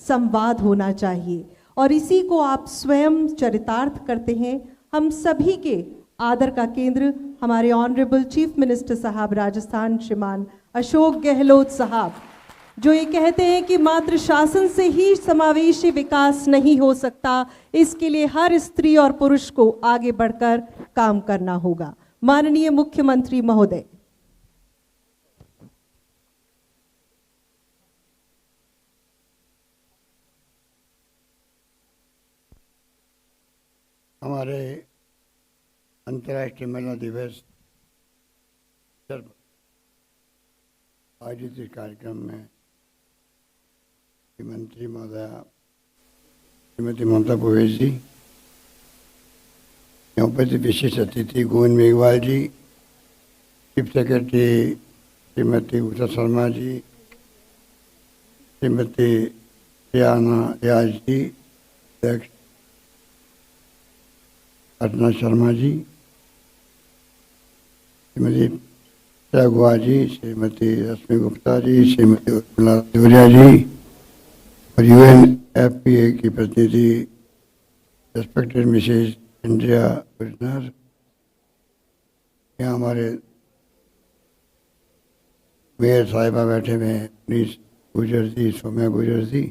संवाद होना चाहिए, और इसी को आप स्वयं चरितार्थ करते हैं। हम सभी के आदर का केंद्र हमारे ऑनरेबल चीफ मिनिस्टर साहब राजस्थान श्रीमान अशोक गहलोत साहब, जो ये कहते हैं कि मात्र शासन से ही समावेशी विकास नहीं हो सकता, इसके लिए हर स्त्री और पुरुष को आगे बढ़कर काम करना होगा। माननीय मुख्यमंत्री महोदय। हमारे अंतर्राष्ट्रीय महिला दिवस आयोजित इस कार्यक्रम में मंत्री महोदया श्रीमती ममता भूपेश जी, उपस्थित विशेष अतिथि गोविंद मेघवाल जी, चीफ सेक्रेटरी श्रीमती उषा शर्मा जी, श्रीमती प्रियाना व्यास जी, अध्यक्ष अर्चना शर्मा जी, श्रीमती गुहा जी, श्रीमती रश्मि गुप्ता जी, श्रीमती उर्मिला जोरिया जी और UNFPA की प्रतिनिधि रेस्पेक्टेड मिसेज इंडिया विजनर, यहाँ हमारे मेयर साहिबा बैठे हुए हैं, मनीष गुजर जी, सौम्या गुजर जी,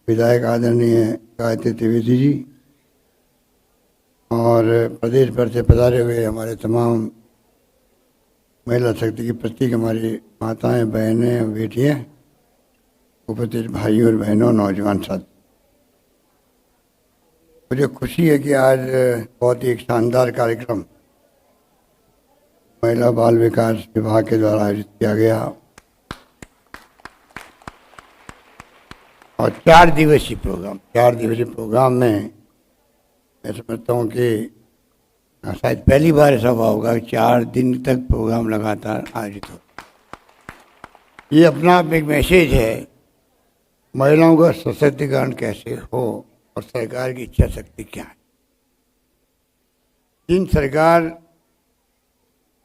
विधायक आदरणीय गायत्री त्रिवेदी जी और प्रदेश भर से पधारे हुए हमारे तमाम महिला शक्ति की प्रतीक हमारी माताएं, बहनें, बेटियां, उपस्थित भाइयों और बहनों, नौजवान साथी, मुझे खुशी है कि आज बहुत ही एक शानदार कार्यक्रम महिला बाल विकास विभाग के द्वारा आयोजित किया गया और 4 दिवसीय प्रोग्राम में मैं समझता हूँ कि शायद पहली बार ऐसा हुआ होगा कि 4 दिन तक प्रोग्राम लगातार आयोजित हो। ये अपना आप एक मैसेज है महिलाओं का सशक्तिकरण कैसे हो और सरकार की इच्छा शक्ति क्या है। जिन सरकार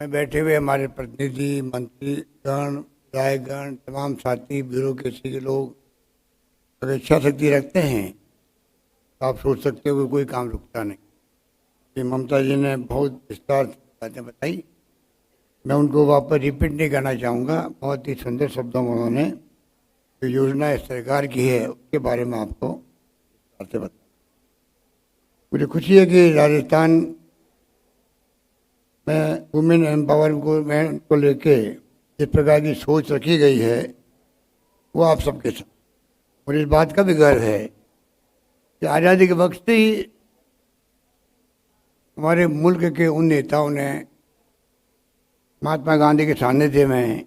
में बैठे हुए हमारे प्रतिनिधि, मंत्रीगण, विधायकगण, तमाम साथी, ब्यूरोक्रेसी के लोग अगर इच्छा शक्ति रखते हैं तो आप सोच सकते हो कि कोई काम रुकता नहीं। कि ममता जी ने बहुत विस्तार से बातें बताई, मैं उनको वापस रिपीट नहीं करना चाहूँगा। बहुत ही सुंदर शब्दों में उन्होंने जो योजना सरकार की है उसके बारे में आपको विस्तार से बताया। मुझे खुशी है कि राजस्थान में वुमेन एम्पावरमेंट को लेके जिस प्रकार की सोच रखी गई है वो आप सबके साथ, मुझे इस बात का भी गर्व है कि आज़ादी के वक्त से ही हमारे मुल्क के उन नेताओं ने महात्मा गांधी के सानिध्य में,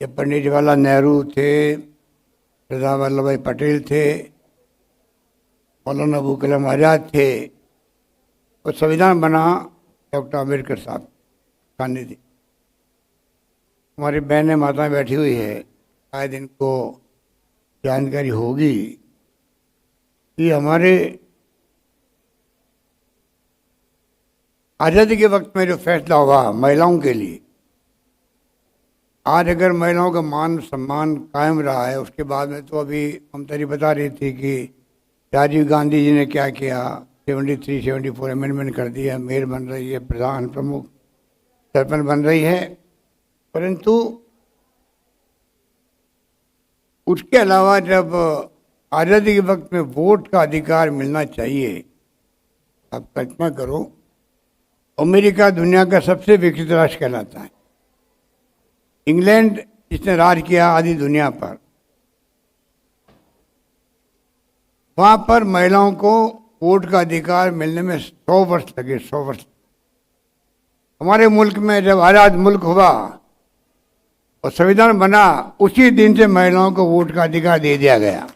जब पंडित जवाहरलाल नेहरू थे, सरदार वल्लभ भाई पटेल थे, मौलाना अबुल कलाम आज़ाद थे और संविधान बना डॉक्टर अम्बेडकर साहब सानिध्य। हमारी बहनें माताएं बैठी हुई है, शायद इनको जानकारी होगी कि हमारे आज़ादी के वक्त में जो फैसला हुआ महिलाओं के लिए, आज अगर महिलाओं का मान सम्मान कायम रहा है, उसके बाद में तो अभी ममता जी बता रही थी कि राजीव गांधी जी ने क्या किया, 73-74 अमेंडमेंट कर दिया, मेयर बन रही है, प्रधान प्रमुख सरपंच बन रही है, परंतु उसके अलावा जब आज़ादी के वक्त में वोट का अधिकार मिलना चाहिए, आप कल्पना करो, अमेरिका दुनिया का सबसे विकसित राष्ट्र कहलाता है, इंग्लैंड जिसने राज किया आधी दुनिया पर, वहां पर महिलाओं को वोट का अधिकार मिलने में 100 वर्ष लगे, 100 वर्ष। हमारे मुल्क में जब आज़ाद मुल्क हुआ और संविधान बना, उसी दिन से महिलाओं को वोट का अधिकार दे दिया गया।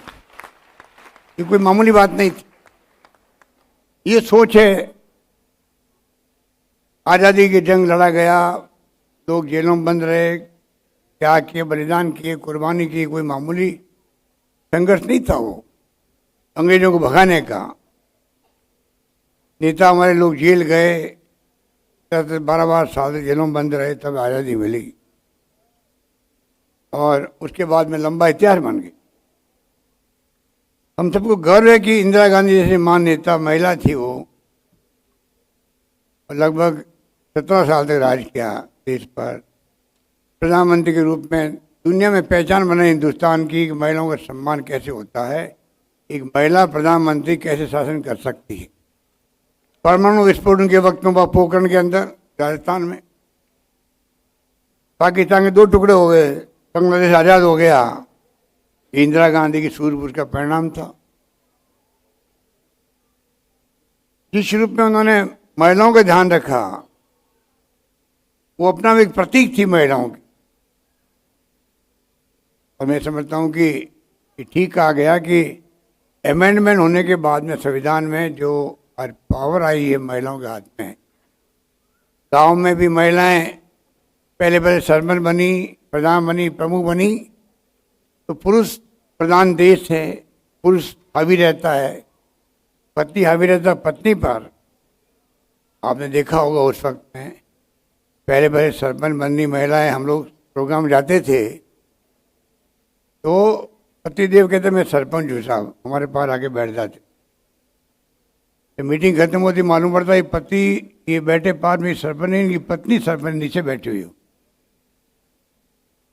ये कोई मामूली बात नहीं थी। ये सोच है, आज़ादी की जंग लड़ा गया, लोग जेलों में बंद रहे, त्याग किए, बलिदान किए, कुर्बानी की, कोई मामूली संघर्ष नहीं था वो अंग्रेजों को भगाने का। नेता हमारे लोग जेल गए, 12 साल जेलों में बंद रहे, तब आज़ादी मिली और उसके बाद में लंबा इतिहास बन गई। हम सबको गर्व है कि इंदिरा गांधी जैसी महान नेता महिला थी वो, और लगभग 17 साल तक राज किया देश पर। प्रधानमंत्री के रूप में दुनिया में पहचान बनाई हिंदुस्तान की कि महिलाओं का सम्मान कैसे होता है, एक महिला प्रधानमंत्री कैसे शासन कर सकती है। परमाणु विस्फोटन के वक्त में पोखरण के अंदर राजस्थान में पाकिस्तान के 2 टुकड़े हो गए, बांग्लादेश आज़ाद हो गया, इंदिरा गांधी की सूझबूझ का परिणाम था। जिस रूप में उन्होंने महिलाओं का ध्यान रखा, वो अपना एक प्रतीक थी महिलाओं की। और मैं समझता हूं कि ठीक कहा गया कि अमेंडमेंट होने के बाद में संविधान में जो पावर आई है महिलाओं के हाथ में, गांव में भी महिलाएं पहले सरपंच बनी, प्रधान बनी, प्रमुख बनी, तो पुरुष प्रधान देश है, पुरुष हावी रहता है, पति हावी रहता पत्नी पर। आपने देखा होगा उस वक्त में पहले सरपंच बननी महिलाएं, हम लोग प्रोग्राम जाते थे तो पतिदेव कहते मैं सरपंच हूँ साहब, हमारे पास आके बैठ जाते। तो मीटिंग खत्म होती मालूम पड़ता है पति ये बैठे पास में सरपंच नहीं, इनकी पत्नी सरपंच नीचे बैठी हुई हो।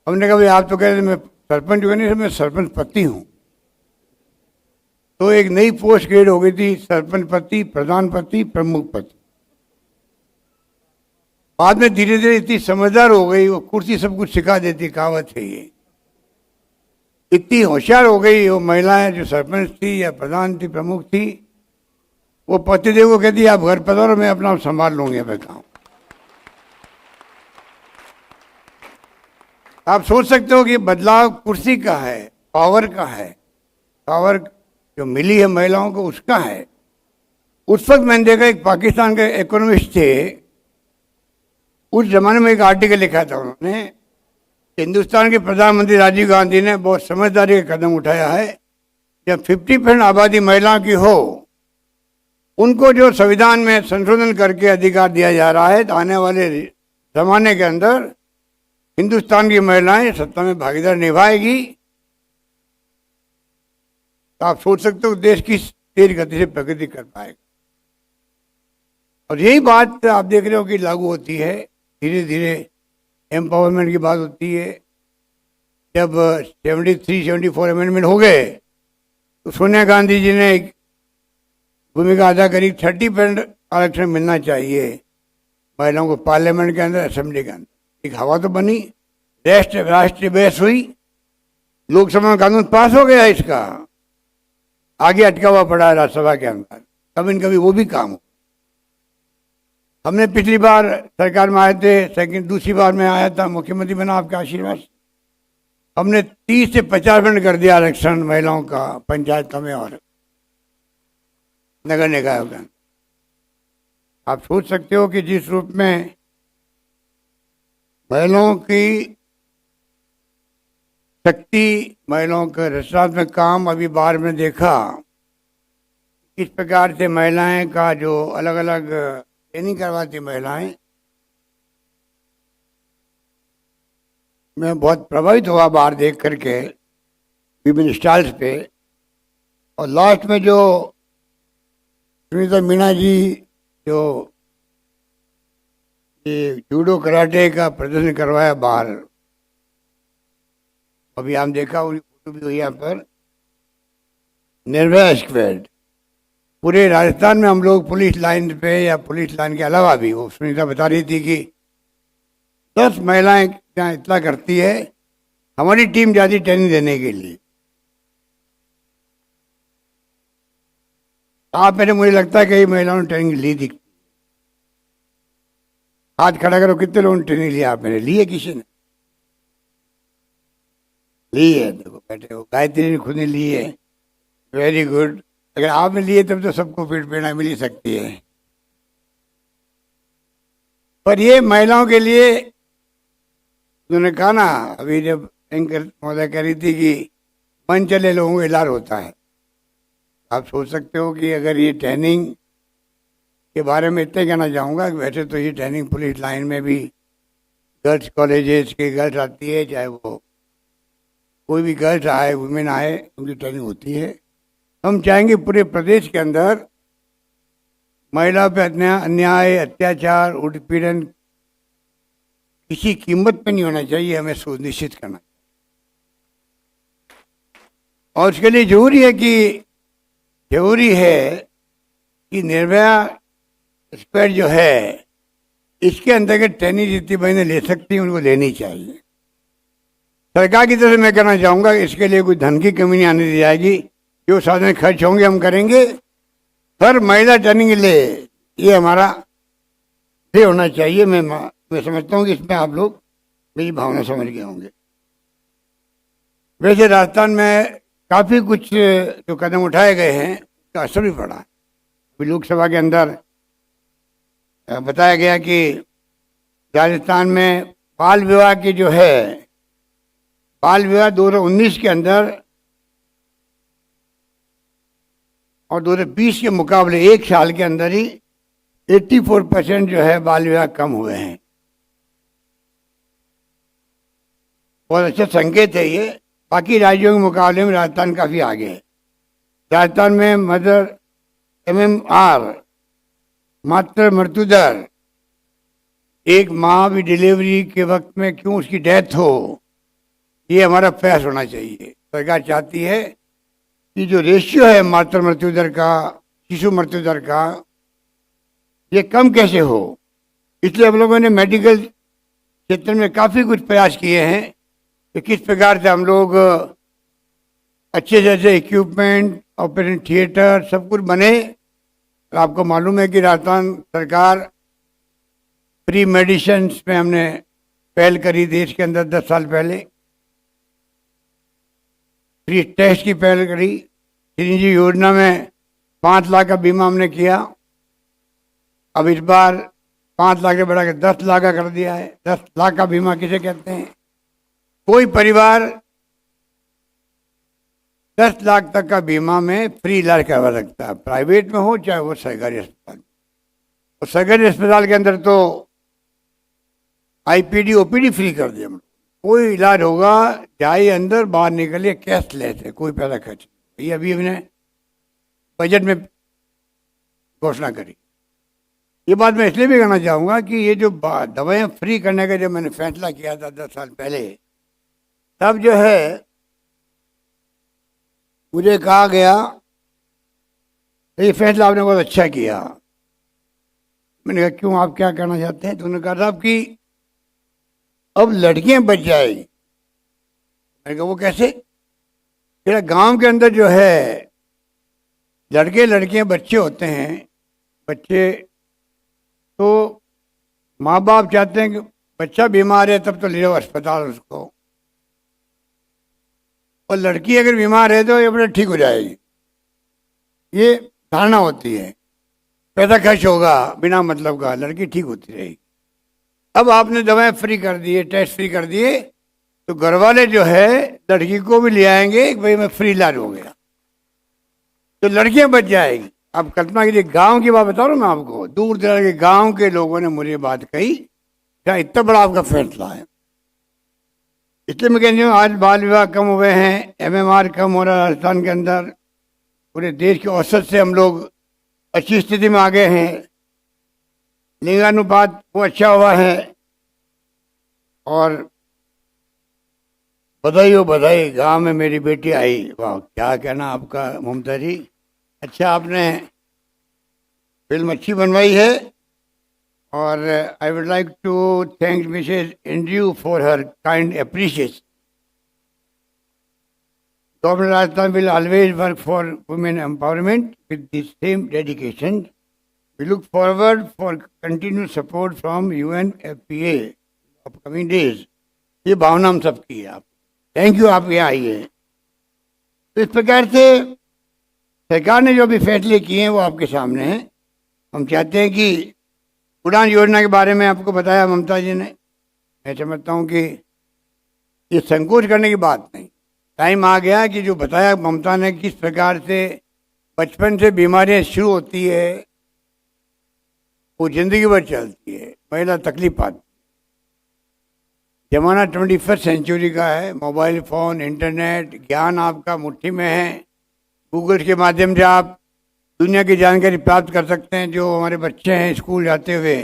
हमने कहा भाई आप तो कह रहे मैं सरपंच हूँ, नहीं मैं सरपंच पति हूँ। तो एक नई पोस्ट क्रिएट हो गई थी, सरपंच पति, प्रधान पति, प्रमुख पति। बाद में धीरे धीरे इतनी समझदार हो गई, वो कुर्सी सब कुछ सिखा देती, कहावत है ये। इतनी होशियार हो गई वो महिलाएं जो सरपंच थी या प्रधान थी, प्रमुख थी, वो पतिदेव को कहती आप घर पधारो, मैं अपना संभाल लूंगी अपना काम। आप सोच सकते हो कि बदलाव कुर्सी का है, पावर का है, पावर जो मिली है महिलाओं को उसका है। उस वक्त मैंने देखा एक पाकिस्तान के इकोनॉमिस्ट थे, उस जमाने में एक आर्टिकल लिखा था उन्होंने, हिंदुस्तान के प्रधानमंत्री राजीव गांधी ने बहुत समझदारी का कदम उठाया है। जब 50% आबादी महिलाओं की हो, उनको जो संविधान में संशोधन करके अधिकार दिया जा रहा है, तो आने वाले जमाने के अंदर हिंदुस्तान की महिलाएं सत्ता में भागीदार निभाएगी। तो आप सोच सकते हो देश की तेज गति से प्रगति कर पाएगा। और यही बात आप देख रहे हो कि लागू होती है, धीरे धीरे एम्पावरमेंट की बात होती है। जब 73-74 अमेंडमेंट हो गए तो सोनिया गांधी जी ने एक भूमिका अदा करी, 30% आरक्षण मिलना चाहिए महिलाओं को पार्लियामेंट के अंदर, असेंबली के अंदर। एक हवा तो बनी, राष्ट्रीय बहस हुई, लोकसभा में कानून पास हो गया, इसका आगे अटका हुआ पड़ा है राज्यसभा के अंदर, कभी न कभी वो भी काम हो। हमने पिछली बार सरकार में आए थे, दूसरी बार में आया था, मुख्यमंत्री बना आपके आशीर्वाद से, हमने 30 से 50% कर दिया आरक्षण महिलाओं का पंचायतों में और नगर निकायों के। आप सोच सकते हो कि जिस रूप में महिलाओं की शक्ति, महिलाओं का रचनात्मक काम अभी बाहर में देखा, किस प्रकार से महिलाएं का जो अलग अलग ट्रेनिंग करवाती महिलाएं, मैं बहुत प्रभावित हुआ बाहर देख करके विभिन्न स्टाइल्स पे। और लास्ट में जो सुनीता मीना जी जो ये जूडो कराटे का प्रदर्शन करवाया बाहर, अभी हम देखा उनकी फोटो भी हुई यहाँ पर, निर्भया स्क्वाड। पूरे राजस्थान में हम लोग पुलिस लाइन पे या पुलिस लाइन के अलावा भी, वो सुनीता बता रही थी कि 10 महिलाएं जहाँ इतना करती है, हमारी टीम जाती ट्रेनिंग देने के लिए। आप मेरे मुझे लगता है कई महिलाओं ने ट्रेनिंग ली थी। हाथ खड़ा करो, कितने लोगों ने ट्रेनिंग लिया? आप मैंने ली है, किसी ने ली है? देखो बैठे हो, गायत्री ने खुद ने ली है, वेरी गुड। अगर आपने लिए तब तो सबको पेट प्रेरणा मिल ही सकती है। पर ये महिलाओं के लिए उन्होंने कहा ना, अभी जब एंकर महोदय कह रही थी कि मन चले लोगों को इलाज होता है, आप सोच सकते हो कि अगर ये ट्रेनिंग के बारे में इतने कहना चाहूँगा कि वैसे तो ये ट्रेनिंग पुलिस लाइन में भी गर्ल्स कॉलेजेस के गर्ल्स आती है, चाहे वो कोई भी गर्ल्स आए, वुमेन आए, उनकी ट्रेनिंग होती है। हम चाहेंगे पूरे प्रदेश के अंदर महिला पे अन्याय, अत्याचार, उत्पीड़न किसी कीमत पे नहीं होना चाहिए, हमें सुनिश्चित करना। और उसके लिए जरूरी है कि निर्भया स्क्वाड जो है इसके अंतर्गत ट्रेनिंग जितनी बहनें ले सकती हैं उनको लेनी चाहिए। सरकार की तरफ से मैं कहना चाहूँगा इसके लिए कोई धन की कमी नहीं आने दी जाएगी। जो साधन खर्च होंगे हम करेंगे, हर महिला ट्रेनिंग ले, ये हमारा ये होना चाहिए। मैं समझता हूँ कि इसमें आप लोग मेरी भावना समझ गए होंगे। वैसे राजस्थान में काफ़ी कुछ जो कदम उठाए गए हैं उसका असर भी पड़ा है। अभी लोकसभा के अंदर बताया गया कि राजस्थान में बाल विवाह की जो है, बाल विवाह 2019 के अंदर और 2020 के मुकाबले एक साल के अंदर ही 84% जो है बाल विवाह कम हुए हैं। बहुत अच्छा संकेत है ये। बाकी राज्यों के मुकाबले में राजस्थान काफ़ी आगे है। राजस्थान में मदर MMR मातृ मृत्यु दर, एक माँ भी डिलीवरी के वक्त में क्यों उसकी डेथ हो, ये हमारा प्रयास होना चाहिए। सरकार चाहती है कि जो रेशियो है मातृ मृत्यु दर का, शिशु मृत्यु दर का, ये कम कैसे हो। इसलिए हम लोगों ने मेडिकल क्षेत्र में काफ़ी कुछ प्रयास किए हैं कि किस प्रकार से हम लोग अच्छे से अच्छे इक्विपमेंट, ऑपरेशन थिएटर सब कुछ बने। आपको मालूम है कि राजस्थान सरकार फ्री मेडिसिन में हमने पहल करी देश के अंदर 10 साल पहले, फ्री टेस्ट की पहल करी। चिरंजीवी योजना में 5 लाख का बीमा हमने किया। अब इस बार 5 लाख से बढ़ा के 10 लाख का कर दिया है। 10 लाख का बीमा किसे कहते हैं? कोई परिवार 10 लाख तक का बीमा में फ्री इलाज करवा सकता है, प्राइवेट में हो चाहे वो सरकारी अस्पताल। और सरकारी अस्पताल के अंदर तो IPD OPD फ्री कर दिया। कोई इलाज होगा जाए अंदर, बाहर निकलिए कैशलेस है, कोई पैसा खर्च नहीं। ये अभी हमने बजट में घोषणा करी। ये बात मैं इसलिए भी कहना चाहूँगा कि ये जो दवाएं फ्री करने का जब मैंने फैसला किया था 10 साल पहले, तब जो है मुझे कहा गया ये फैसला आपने बहुत अच्छा किया। मैंने कहा क्यों, आप क्या करना चाहते हैं? तो उन्होंने कहा साहब कि अब लड़कियां बच जाएगी। मैंने कहा वो कैसे? फिर गांव के अंदर जो है लड़के लड़कियां बच्चे होते हैं, बच्चे तो माँ बाप चाहते हैं कि बच्चा बीमार है तब तो ले जाओ अस्पताल उसको, और लड़की अगर बीमार है तो ये अपना ठीक हो जाएगी। ये धारणा होती है, पैसा खर्च होगा बिना मतलब का, लड़की ठीक होती रहेगी। अब आपने दवाएं फ्री कर दिए, टेस्ट फ्री कर दिए, तो घर वाले जो है लड़की को भी ले आएंगे कि भाई मैं फ्री इलाज हो गया, तो लड़कियां बच जाएगी। अब कल्पना कीजिए, गांव की बात बता रहा हूँ मैं आपको, दूर दराज के गांव के लोगों ने मुझे बात कही, क्या इतना बड़ा आपका फैसला है। इसलिए मैं कहती हूँ आज बाल विवाह कम हुए हैं, MMR कम हो रहा है राजस्थान के अंदर, पूरे देश के औसत से हम लोग अच्छी स्थिति में आ गए हैं, लिंगानुपात वो अच्छा हुआ है। और बधाई हो बधाई, गांव में मेरी बेटी आई, वाह क्या कहना आपका ममता जी, अच्छा आपने फिल्म अच्छी बनवाई है। और I would like to thank Mrs Andrew for her kind appreciation. Government Rajasthan will always work for women empowerment with the same dedication. We look forward for continued support from UNFPA upcoming days. ये भावना हम सबकी है। आप thank you, आप यहाँ आइए। तो इस प्रकार से सरकार ने जो भी फैसले किए हैं वो आपके सामने हैं। हम चाहते हैं कि उड़ान योजना के बारे में आपको बताया ममता जी ने, मैं समझता हूँ कि ये संकोच करने की बात नहीं, टाइम आ गया कि जो बताया ममता ने किस प्रकार से बचपन से बीमारियां शुरू होती है वो जिंदगी भर चलती है, महिला तकलीफ पाती। जमाना 21st सेंचुरी का है, मोबाइल फ़ोन, इंटरनेट, ज्ञान आपका मुट्ठी में है, गूगल के माध्यम से आप दुनिया की जानकारी प्राप्त कर सकते हैं। जो हमारे बच्चे हैं स्कूल जाते हुए,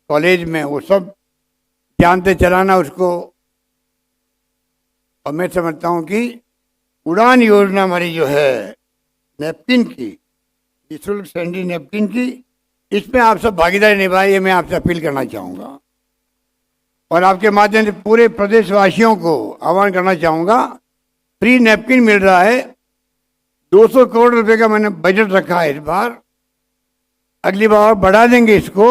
कॉलेज में, वो सब जानते चलाना उसको। और मैं समझता हूँ कि उड़ान योजना हमारी जो है नैपकिन की, निःशुल्क सैनिटरी नैपकिन की, इसमें आप सब भागीदारी निभाइए, मैं आपसे अपील करना चाहूँगा। और आपके माध्यम से पूरे प्रदेशवासियों को आह्वान करना चाहूँगा, फ्री नैपकिन मिल रहा है। 200 करोड़ रुपए का मैंने बजट रखा है इस बार, अगली बार और बढ़ा देंगे इसको।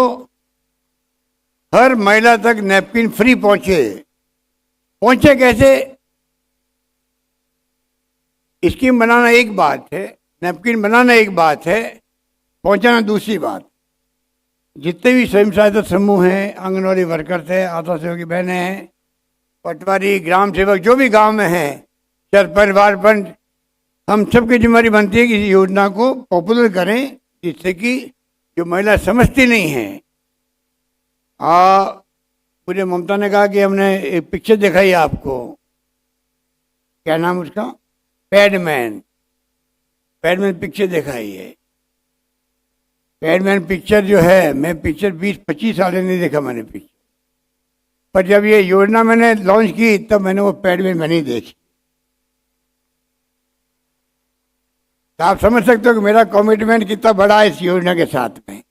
हर महिला तक नैपकिन फ्री पहुंचे कैसे? स्कीम बनाना एक बात है, नैपकिन बनाना एक बात है, पहुंचाना दूसरी बात। जितने भी स्वयं सहायता समूह हैं, आंगनवाड़ी वर्कर्स है, आशा सेवक बहनें हैं, पटवारी, ग्राम सेवक, जो भी गांव में हैं, सरपंच, वार्ड पंच, हम सबकी जिम्मेदारी बनती है कि इस योजना को पॉपुलर करें, जिससे कि जो महिला समझती नहीं है। मुझे ममता ने कहा कि हमने एक पिक्चर दिखाई आपको, क्या नाम उसका, पैडमैन पिक्चर दिखाई है। पैडमैन पिक्चर जो है, मैं पिक्चर 20-25 साल नहीं देखा मैंने पिक्चर, पर जब ये योजना मैंने लॉन्च की तब मैंने वो पैडमैन नहीं देखी। तो आप समझ सकते हो कि मेरा कमिटमेंट कितना बड़ा है इस योजना के साथ में।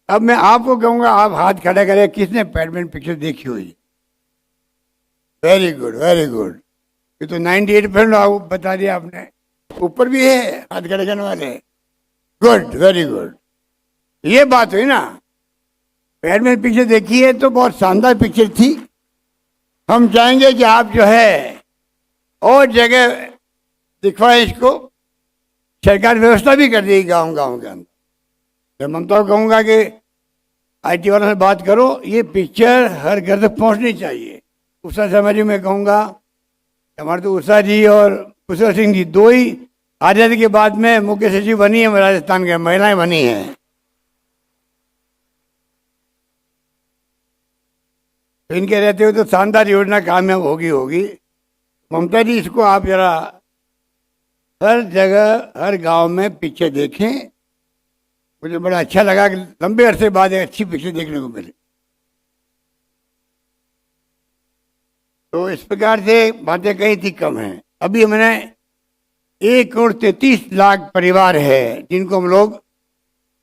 अब मैं आपको कहूंगा, आप हाथ खड़ा करें, किसने पैडमैन पिक्चर देखी हुई? Very good, very good. ये तो 98% बता दिया आपने। ऊपर भी है हाथ खड़े करने वाले। Good, very good. ये बात हुई ना, पैडमैन पिक्चर देखी है तो बहुत शानदार पिक्चर थी। हम चाहेंगे कि आप जो है और जगह दिखवाएं इसको। सरकार व्यवस्था भी कर देगी गांव गांव के अंदर। मैं ममता को कहूँगा कि IT वालों से बात करो, ये पिक्चर हर घर तक पहुँचनी चाहिए। उषा शर्मा जी मैं कहूँगा, हमारे तो उषा जी और कुशल सिंह जी दो ही आज़ादी के बाद में मुख्य सचिव बनी है राजस्थान के, महिलाएं बनी हैं। तो इनके रहते हुए तो शानदार योजना कामयाब होगी। ममता जी, इसको आप जरा हर जगह, हर गांव में पिक्चर देखें। मुझे बड़ा अच्छा लगा कि लंबे अरसे बाद एक अच्छी पिक्चर देखने को मिली। तो इस प्रकार से बातें कही थी कम हैं। अभी मैंने 1,33,00,000 परिवार है जिनको हम लोग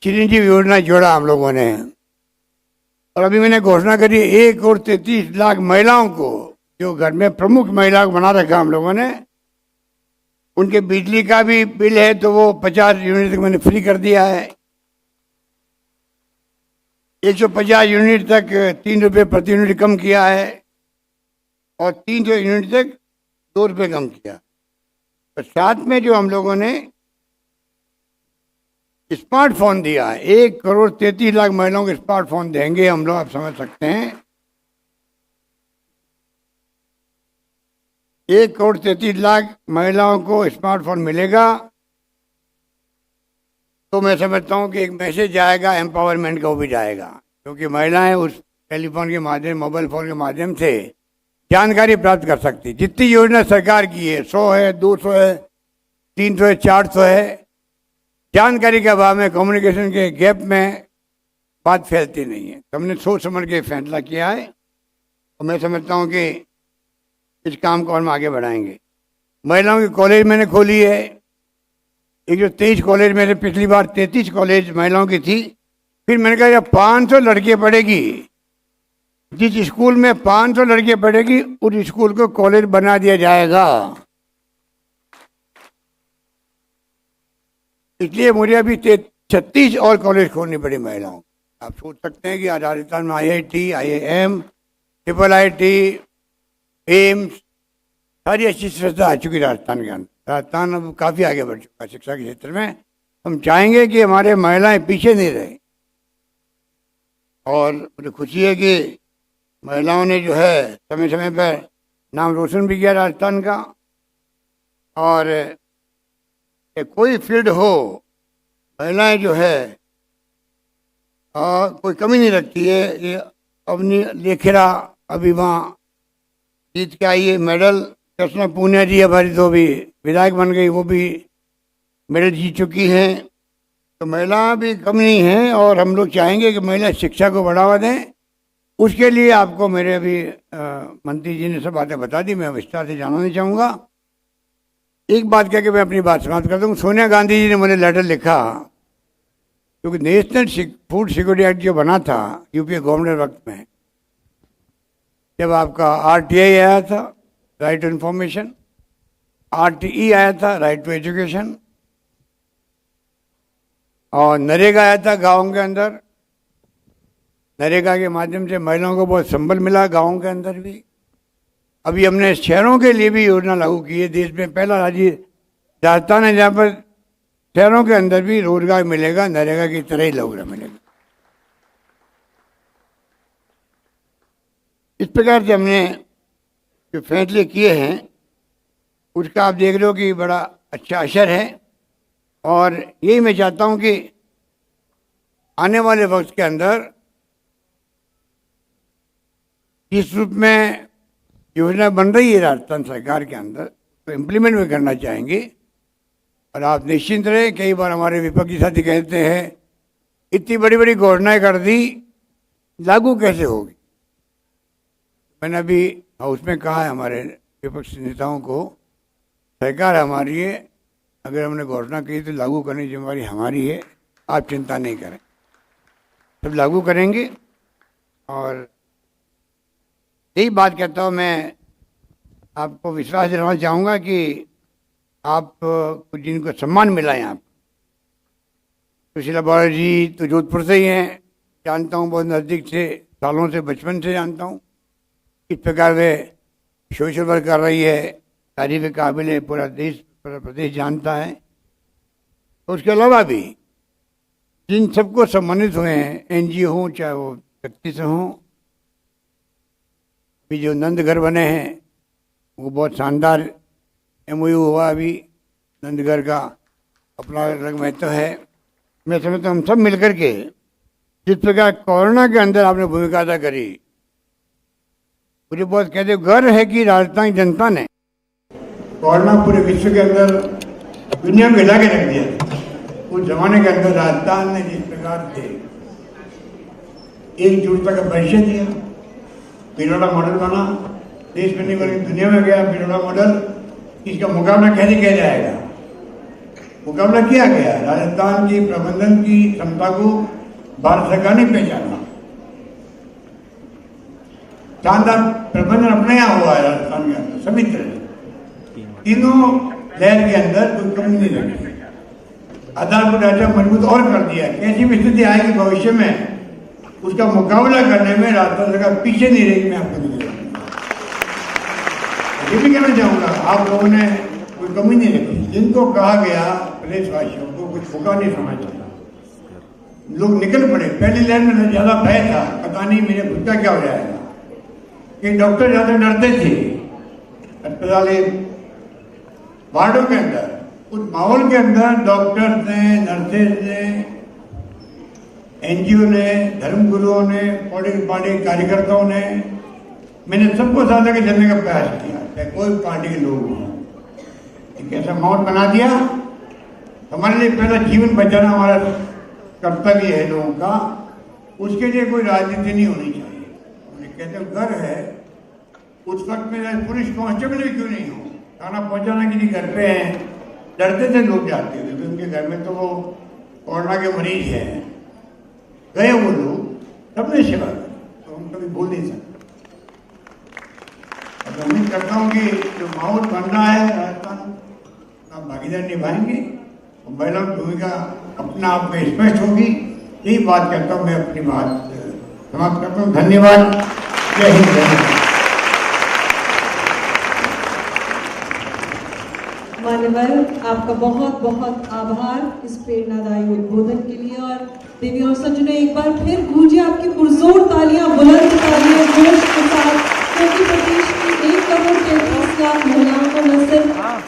चिरंजीवी योजना जोड़ा हम लोगों ने। और अभी मैंने घोषणा करी 1,33,00,000 महिलाओं को, जो घर में प्रमुख महिला को बना रखा हम लोगों ने। उनके बिजली का भी बिल है तो वो 50 यूनिट तक मैंने फ्री कर दिया है। 150 यूनिट तक 3 रुपये प्रति यूनिट कम किया है, और 300 यूनिट तक 2 रुपये कम किया। और साथ में जो हम लोगों ने स्मार्टफोन दिया है, 1,33,00,000 महिलाओं को स्मार्टफोन देंगे हम लोग, आप समझ सकते हैं। 1,33,00,000 महिलाओं को स्मार्टफोन मिलेगा। तो मैं समझता हूँ कि एक मैसेज जाएगा, एम्पावरमेंट का वो भी जाएगा, क्योंकि महिलाएं उस टेलीफोन के माध्यम, मोबाइल फोन के माध्यम से जानकारी प्राप्त कर सकती। जितनी योजना सरकार की है, 100 है, 200 है, 300 है, 400 है, जानकारी के अभाव में, कम्युनिकेशन के गैप में बात फैलती नहीं है। तो हमने सोच समझ के फैसला किया है, और मैं समझता हूँ कि इस काम को हम आगे बढ़ाएंगे। महिलाओं की कॉलेज मैंने खोली है। एक जो 23 कॉलेज, मेरे पिछली बार 33 कॉलेज महिलाओं की थी। फिर मैंने कहा जब 500 लड़कियाँ पढ़ेगी, जिस स्कूल में 500 लड़कियाँ पढ़ेगी उस स्कूल को कॉलेज बना दिया जाएगा। इसलिए मुझे अभी 36 और कॉलेज खोलनी पड़ी महिलाओं। आप सोच सकते हैं कि आज राजस्थान में IIT, IIM, IIIT, एम्स, सारी अच्छी संस्था आ चुकी राजस्थान के अंदर। राजस्थान अब काफ़ी आगे बढ़ चुका है शिक्षा के क्षेत्र में। हम चाहेंगे कि हमारे महिलाएं पीछे नहीं रहे। और मुझे खुशी है कि महिलाओं ने जो है समय समय पर नाम रोशन भी किया राजस्थान का। और कोई फील्ड हो, महिलाएं जो है कोई कमी नहीं रखती है। ये अवनी लेखरा अभी वहाँ जीत के आई है मेडल। कृष्णा पूनिया जी हमारी तो भी विधायक बन गई, वो भी मेडल जीत चुकी हैं, तो महिला भी कम नहीं है और हम लोग चाहेंगे कि महिला शिक्षा को बढ़ावा दें। उसके लिए आपको मेरे अभी मंत्री जी ने सब बातें बता दी, मैं विस्तार से जानना नहीं चाहूँगा। एक बात कह के मैं अपनी बात समाप्त कर दूँ। सोनिया गांधी जी ने मुझे लेटर लिखा, क्योंकि नेशनल फूड सिक्योरिटी एक्ट जो बना था यूपीए गवर्नमेंट वक्त में, जब आपका आरटीआई आया था, राइट टू इन्फॉर्मेशन, आरटीई आया था, राइट टू एजुकेशन, और नरेगा आया था गाँव के अंदर। नरेगा के माध्यम से महिलाओं को बहुत संबल मिला गाँव के अंदर भी। अभी हमने शहरों के लिए भी योजना लागू की है। देश में पहला राज्य राजस्थान है जहाँ पर शहरों के अंदर भी रोजगार मिलेगा, नरेगा की तरह ही रोजगार मिलेगा। इस प्रकार से हमने जो फैसले किए हैं उसका आप देख रहे हो कि बड़ा अच्छा असर है। और यही मैं चाहता हूं कि आने वाले वक्त के अंदर जिस रूप में योजना बन रही है राजस्थान सरकार के अंदर, तो इम्प्लीमेंट में करना चाहेंगे। और आप निश्चिंत रहे, कई बार हमारे विपक्षी साथी कहते हैं इतनी बड़ी बड़ी घोषणाएं कर दी, लागू कैसे होगी। मैंने अभी हाउस में कहा है हमारे विपक्षी नेताओं को, सरकार हमारी है, अगर हमने घोषणा की तो लागू करने की जिम्मेदारी हमारी है, आप चिंता नहीं करें, सब लागू करेंगे। और यही बात कहता हूँ मैं, आपको विश्वास दिलाना चाहूँगा कि आप कुछ जिनको सम्मान मिला है यहाँ पर, सुशीला बॉर्डर जी तो जोधपुर से ही हैं, जानता हूँ बहुत नज़दीक से, सालों से, बचपन से जानता हूँ। इस प्रकार वे सोशल वर्क कर रही है, तारीफ काबिल है, पूरा देश, पूरा प्रदेश जानता है। तो उसके अलावा भी जिन सबको सम्मानित हुए हैं, एनजीओ हों चाहे वो व्यक्ति से हों, अभी जो नंदघर बने हैं वो बहुत शानदार एमओयू हुआ। अभी नंदघर का अपना अलग महत्व है। मैं समझता हूँ हम सब मिलकर के जिस प्रकार कोरोना के अंदर आपने भूमिका अदा करी, मुझे बहुत कहते गर्व है कि राजस्थान की जनता ने कोरोना पूरे विश्व के अंदर, दुनिया में हिला के रख दिया। उस जमाने के अंदर राजस्थान ने जिस प्रकार से एकजुटता का परिचय दिया, पिरोड़ा मॉडल बना, देश में नहीं बल्कि दुनिया में गया पिरोड़ा मॉडल। इसका मुकाबला कैसे किया जाएगा, मुकाबला किया गया। राजस्थान की प्रबंधन की क्षमता को भारत सरकार ने पहचाना, शानदार प्रबंधन अपने यहाँ हुआ है राजस्थान के अंदर सभी तरह, तीनों लहर के अंदर कोई कमी नहीं रखी, आधार को ढांचा मजबूत और कर दिया। कैसी भी स्थिति आएगी भविष्य में, उसका मुकाबला करने में राजस्थान सरकार पीछे नहीं रहेगी। मैं आपको नहीं ये भी कहना चाहूँगा, आप लोगों ने कोई कमी नहीं रखी। जिनको कहा गया प्रदेशवासियों को कुछ होगा नहीं समझता, लोग निकल पड़े। पहली लहर में ज़्यादा भय था, पता नहीं मेरे खुद का क्या हो जाएगा, कि डॉक्टर ज़्यादा डरते थे। अस्पताल वार्डों के अंदर, उस माहौल के अंदर डॉक्टर्स ने, नर्सेज ने, एनजीओ ने, धर्मगुरुओं ने, पॉलिटिकल पार्टी कार्यकर्ताओं ने, मैंने सबको साथ लेकर चलने का प्रयास किया, चाहे कोई पार्टी के लोग हों। एक ऐसा माहौल बना दिया, हमारे लिए पहला जीवन बचाना हमारा कर्तव्य है लोगों का, उसके लिए कोई राजनीति नहीं होनी चाहिए। उन्हें कहते हैं घर है, उस वक्त में पुलिस कांस्टेबल भी क्यों नहीं हो, खाना पहुंचाना के लिए घर पे हैं, डरते थे लोग जाते थे, तो उनके घर में तो वो कोरोना के मरीज हैं, गए वो लोग, सबने सेवा की, तो हम कभी भूल नहीं सकते। अब उम्मीद करता हूँ कि जो माहौल बन रहा है राजस्थान, आप भागीदारी निभाएंगे और महिलाओं की भूमिका अपना आप में स्पष्ट होगी। यही बात करता हूँ, मैं अपनी बात समाप्त करता हूँ। धन्यवाद, जय हिंद। मान्यवर, आपका बहुत बहुत आभार इस प्रेरणादायी उद्बोधन के लिए। और देवी और सज्जनों, एक बार फिर गूंजे आपकी पुरजोर तालियां, बुलंद तालियां जोश के साथ, क्योंकि प्रदेश की 1 करोड़ 33 लाख महिलाओं को न सिर्फ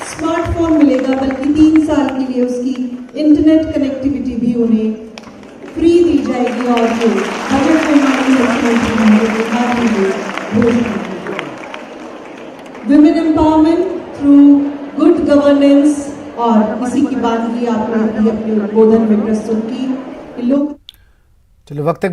स्मार्टफोन मिलेगा, बल्कि 3 साल के लिए उसकी इंटरनेट कनेक्टिविटी भी उन्हें फ्री दी जाएगी। और जो बजट में माननीय मुख्यमंत्री घोषणा, women empowerment through good governance और इसी की बात ही आपने अभी अपने उद्बोधन में प्रस्तुत की कि लोक चलिए वक्त